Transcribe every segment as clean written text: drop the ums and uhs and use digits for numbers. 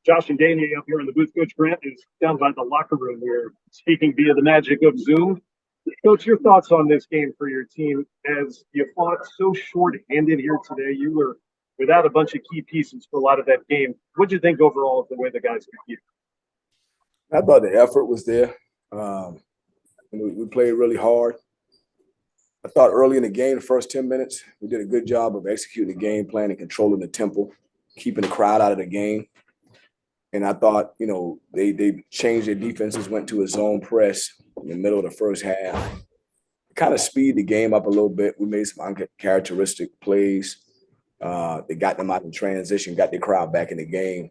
Josh and Danny up here in the booth. Coach Grant is down by the locker room. We're speaking via the magic of Zoom. Coach, your thoughts on this game for your team as you fought so short-handed here today? You were without a bunch of key pieces for a lot of that game. What do you think overall of the way the guys competed? I thought the effort was there. We played really hard. I thought early in the game, the first 10 minutes, we did a good job of executing the game plan and controlling the tempo, keeping the crowd out of the game. And I thought, they changed their defenses, went to a zone press in the middle of the first half. Kind of speed the game up a little bit. We made some uncharacteristic plays. They got them out in transition, got the crowd back in the game.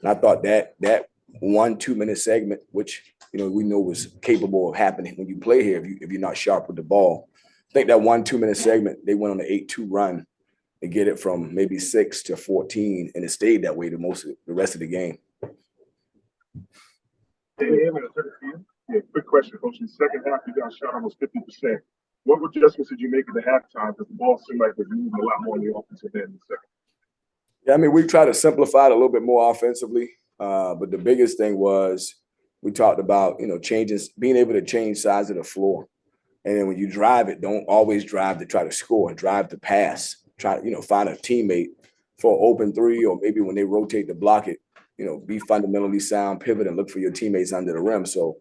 And I thought that 1-2 minute segment, which we know was capable of happening when you play here if you're not sharp with the ball. I think that 1-2 minute segment, they went on an 8-2 run and get it from maybe 6 to 14, and it stayed that way the rest of the game. Hey, I'm going to turn it to you. Yeah, quick question, Coach. In the second half, you guys shot almost 50%. What adjustments did you make at the halftime? Because the ball seemed like it was moving a lot more in the offensive end in the second. Yeah, I mean, we tried to simplify it a little bit more offensively, but the biggest thing was we talked about, being able to change sides of the floor. And then when you drive it, don't always drive to try to score. Drive to pass. Try, find a teammate for an open three, or maybe when they rotate to block it, be fundamentally sound, pivot, and look for your teammates under the rim. So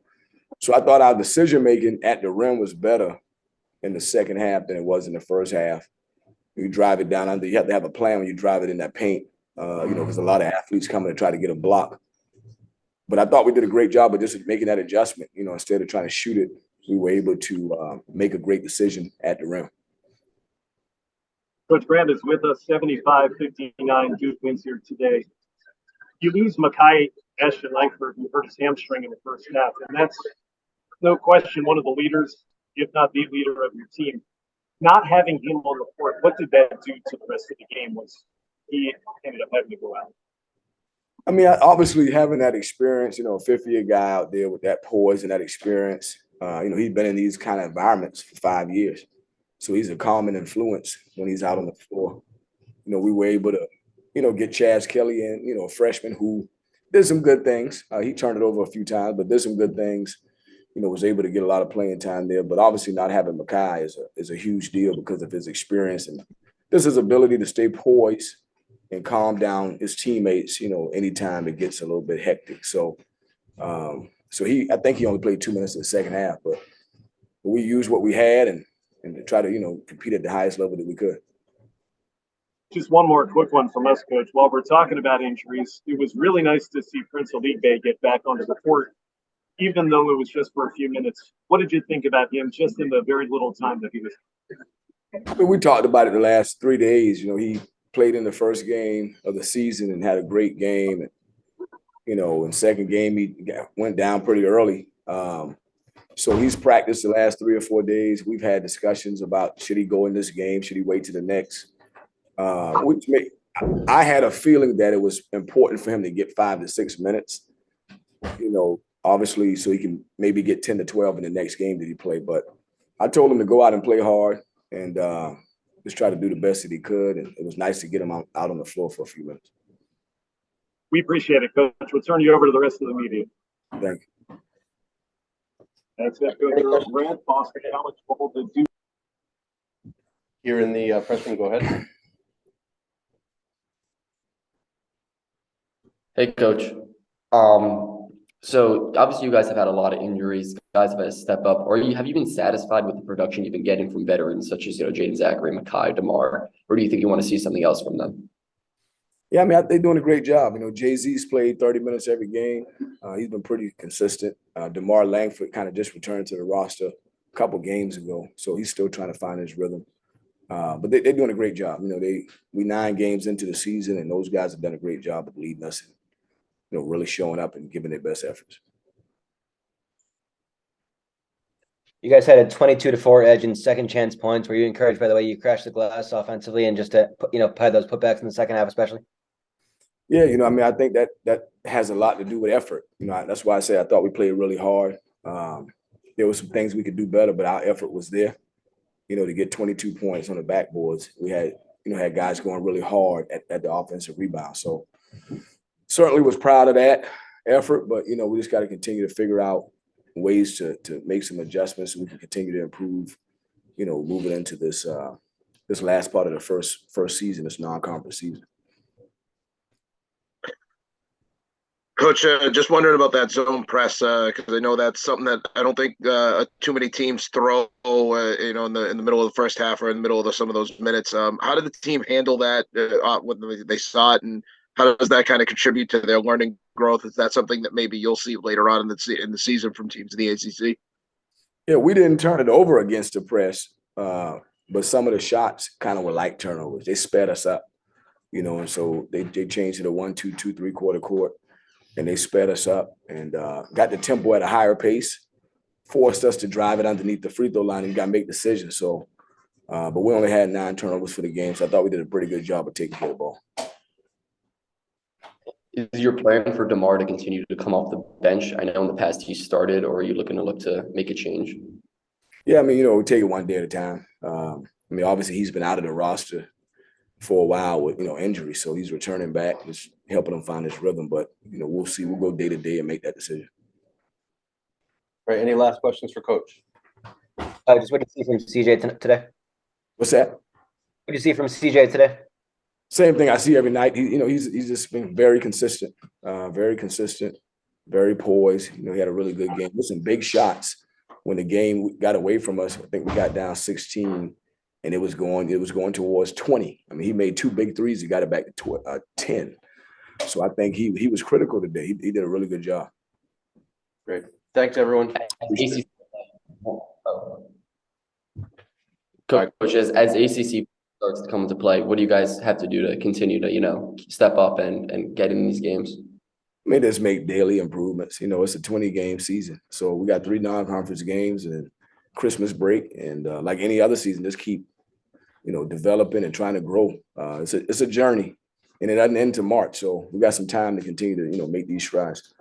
I thought our decision-making at the rim was better in the second half than it was in the first half. You drive it down under. You have to have a plan when you drive it in that paint, because a lot of athletes coming to try to get a block. But I thought we did a great job of just making that adjustment. Instead of trying to shoot it, we were able to make a great decision at the rim. Coach Grant is with us, 75-59 Duke wins here today. You lose Mekhi Ashton-Langford, who hurt his hamstring in the first half, and that's no question one of the leaders, if not the leader of your team. Not having him on the court, what did that do to the rest of the game? Was he ended up having to go out? I mean, obviously having that experience, a fifth-year guy out there with that poise and that experience, he's been in these kind of environments for 5 years. So he's a calming influence when he's out on the floor. We were able to, get Chaz Kelly in, a freshman who did some good things. He turned it over a few times, but did some good things. Was able to get a lot of playing time there. But obviously not having Mekhi is a huge deal because of his experience and just his ability to stay poised and calm down his teammates, anytime it gets a little bit hectic. So I think he only played 2 minutes in the second half, but we used what we had and try to, compete at the highest level that we could. Just one more quick one from us, Coach. While we're talking about injuries, it was really nice to see Prince Aligbe get back onto the court, even though it was just for a few minutes. What did you think about him just in the very little time that he was? I mean, we talked about it the last 3 days. He played in the first game of the season and had a great game. And, in second game, he went down pretty early. So he's practiced the last 3 or 4 days. We've had discussions about should he go in this game, should he wait to the next. I had a feeling that it was important for him to get 5 to 6 minutes, obviously, so he can maybe get 10 to 12 in the next game that he played. But I told him to go out and play hard and just try to do the best that he could. And it was nice to get him out on the floor for a few minutes. We appreciate it, Coach. We'll turn you over to the rest of the media. Thank you. That's it, Coach Earl Grant, Boston College football to Duke. Here in the press room, go ahead. Hey, Coach. So obviously you guys have had a lot of injuries. Guys have had to step up. Have you been satisfied with the production you've been getting from veterans such as Jaden Zachary, Mekhi, DeMar, or do you think you want to see something else from them? Yeah, I mean, they're doing a great job. Jay-Z's played 30 minutes every game. He's been pretty consistent. DeMar Langford kind of just returned to the roster a couple games ago, so he's still trying to find his rhythm. But they're doing a great job. We 9 games into the season, and those guys have done a great job of leading us and, really showing up and giving their best efforts. You guys had a 22-4 edge in second chance points. Were you encouraged by the way you crashed the glass offensively and just to play those putbacks in the second half, especially? Yeah, I think that has a lot to do with effort. That's why I say I thought we played really hard. There were some things we could do better, but our effort was there. To get 22 points on the backboards, we had guys going really hard at the offensive rebound. So certainly was proud of that effort, but we just got to continue to figure out ways to make some adjustments so we can continue to improve, moving into this this last part of the first season, this non-conference season. Coach, just wondering about that zone press because I know that's something that I don't think too many teams throw. In the middle of the first half or in the middle of some of those minutes. How did the team handle that when they saw it, and how does that kind of contribute to their learning growth? Is that something that maybe you'll see later on in the season from teams in the ACC? Yeah, we didn't turn it over against the press, but some of the shots kind of were like turnovers. They sped us up, and so they changed to the 1-2, 2, 3/4 court. And they sped us up and got the tempo at a higher pace, forced us to drive it underneath the free throw line and got to make decisions. So, but we only had 9 turnovers for the game, so I thought we did a pretty good job of taking care of the ball. Is your plan for DeMar to continue to come off the bench? I know in the past he started, or are you looking to make a change? Yeah, I mean, we take it one day at a time. Obviously he's been out of the roster for a while with injury, so he's returning back, just helping him find his rhythm. But we'll see. We'll go day to day and make that decision. Right. Any last questions for Coach? Just what did you see from CJ today? What's that? What did you see from CJ today? Same thing I see every night. He's just been very consistent, very poised. He had a really good game. With some big shots when the game got away from us. I think we got down 16. And it was going towards 20. I mean, he made 2 big threes. He got it back to 10. So I think he was critical today. He did a really good job. Great. Thanks, everyone. Coach, as ACC starts to come into play, what do you guys have to do to continue to, step up and get in these games? I mean, just make daily improvements. It's a 20-game season. So we got 3 non-conference games and Christmas break. And like any other season, just keep developing and trying to grow. It's a journey, and it doesn't end to March. So we got some time to continue to, make these strides.